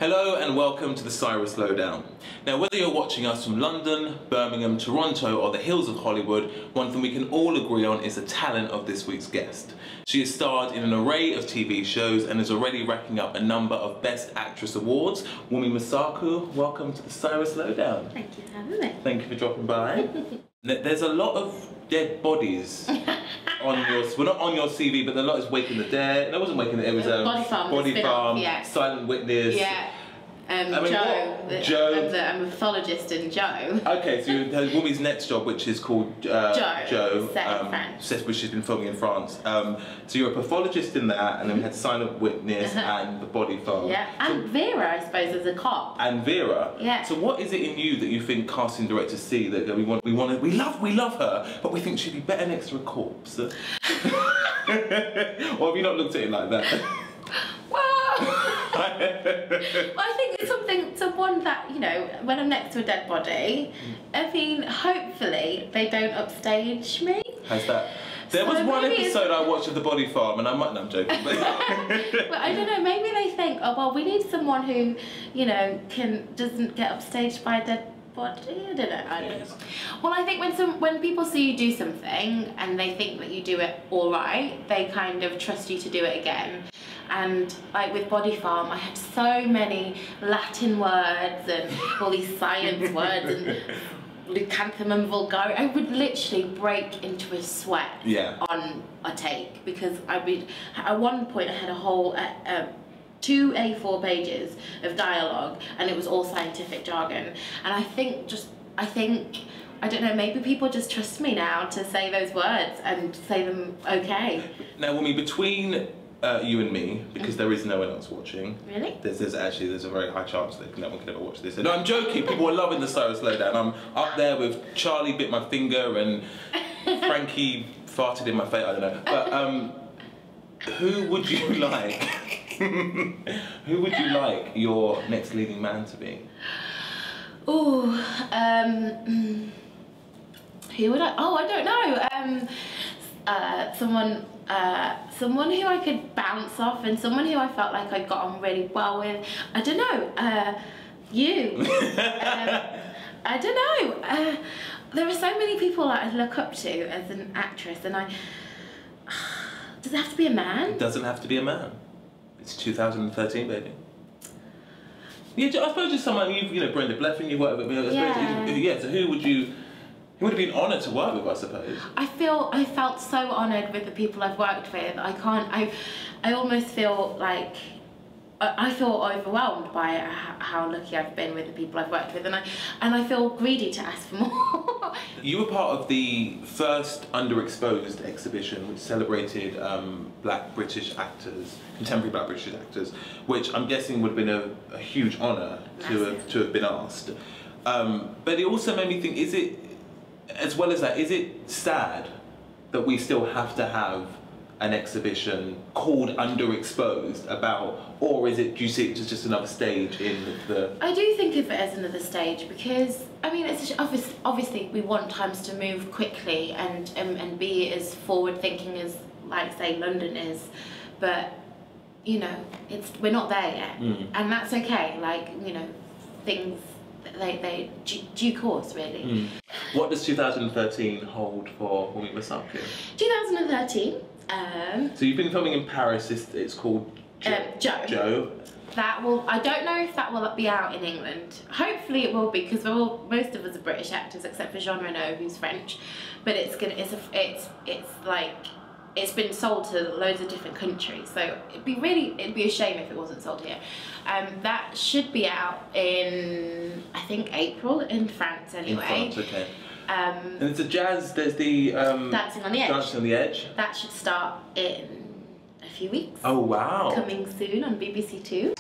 Hello and welcome to the Syrus Lowe Down. Now, whether you're watching us from London, Birmingham, Toronto or the hills of Hollywood, one thing we can all agree on is the talent of this week's guest. She has starred in an array of TV shows and is already racking up a number of Best Actress awards. Wunmi Mosaku, welcome to the Syrus Lowe Down. Thank you for having me. Thank you for dropping by. There's a lot of dead bodies on your, well, not on your CV, but a lot is Waking the Dead. That wasn't Waking the Dead, it was Body Farm, yeah. Silent Witness. Yeah. I mean, Joe. I'm a pathologist in Joe. Okay, so Wunmi's next job, which is called Joe, set in France. Which she's been filming in France. So you're a pathologist in that, and then we had Silent Witness and the Body Farm. Yeah, and Vera, I suppose, as a cop. And Vera. Yeah. So what is it in you that you think casting directors see that we love her, but we think she'd be better next to a corpse? Or have you not looked at it like that? Well, I think it's someone that, you know, when I'm next to a dead body, I mean, hopefully they don't upstage me. How's that? There was one episode I watched of The Body Farm, and no, I'm joking. But well, I don't know, maybe they think, oh, well, we need someone who, you know, doesn't get upstaged by a dead body. I don't know. Well, I think when people see you do something and they think that you do it all right, they kind of trust you to do it again. And like with Body Farm, I had so many Latin words and all these science words and leucanthemum vulgare. I would literally break into a sweat on a take, because at one point I had a whole 2 A4 pages of dialogue, and it was all scientific jargon. And I don't know, maybe people just trust me now to say those words and say them okay. Now, Wunmi, between you and me, because there is no one else watching. Really? There's a very high chance that no one can ever watch this. No, I'm joking. People are loving the Syrus Lowe Down. I'm up there with Charlie bit my finger and Frankie farted in my face. I don't know. But who would you like? Who would you like your next leading man to be? Oh, who would I? Oh, I don't know. Someone who I could bounce off, and someone who I felt like I got on really well with. I don't know. You. I don't know. There are so many people that I look up to as an actress, and does it have to be a man? It doesn't have to be a man. It's 2013, baby. Yeah, I suppose just someone you know, Brenda Blethyn, you work with. Yeah. So who would you? It would have been an honour to work with, I suppose. I felt so honoured with the people I've worked with. I almost feel like I feel overwhelmed by how lucky I've been with the people I've worked with, and I feel greedy to ask for more. You were part of the first Underexposed exhibition, which celebrated Black British actors, contemporary Black British actors, which I'm guessing would have been a huge honour to have been asked. But it also made me think: is it? As well as that, is it sad that we still have to have an exhibition called Underexposed about, or is it, do you see it as just another stage in the... I do think of it as another stage, because, I mean, it's obviously we want times to move quickly and be as forward-thinking as, like, say, London is, but, you know, we're not there yet, and that's okay, like, you know, things... They due course, really. What does 2013 hold for Wunmi Mosaku? 2013. So you've been filming in Paris. It's called Joe. That will. I don't know if that will be out in England. Hopefully it will be, because most of us are British actors except for Jean Reno, who's French. But it's been sold to loads of different countries, so it'd be a shame if it wasn't sold here. That should be out in, I think, April in France anyway. In France, okay. And it's a jazz. There's the Dancing on the Edge. Dancing on the Edge. That should start in a few weeks. Oh wow! Coming soon on BBC 2.